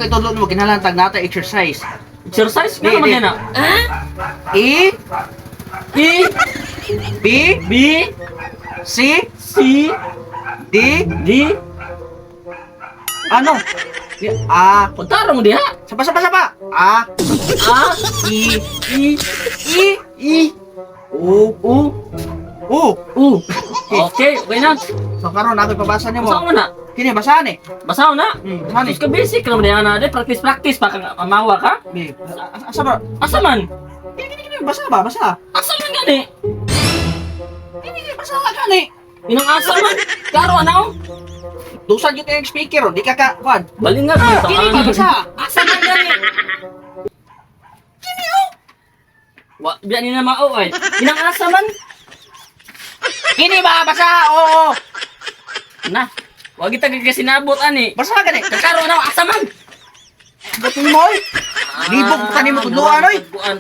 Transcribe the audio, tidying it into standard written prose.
ako itulog mo kinahanglan tag nata exercise. Exercise nga naman yan ah. E E, B B, C C, D D. ano? A Puntara mo diha. sapa. A A, E E, E E, U U, U. U. Okay, okay na. So karon ako ipabasa nimo. Basa mo na. Kini basahan eh. Basaw na. Basahan eh. Sus ka basic naman diha na. Practice pa kang amawa ka. Bi, asa ba? Asa man? Kini basa ba? Basa. Asa man gani? Kini basa gani. Inang asa man? Klaro ano? Dusan yung tayong speaker, di ka ka, kuan. Balingag mo. Kini ba basa? Asa man gani? Kini oh. Wa, biyan ni na mao ay. Inang asa man? Kini ba basa? Oo. Na. Wag kita kasinabot ani. Basa gani. Kakaro na asa man? Butin mo oy. Libog pa ni mo tudluan oy. Buan.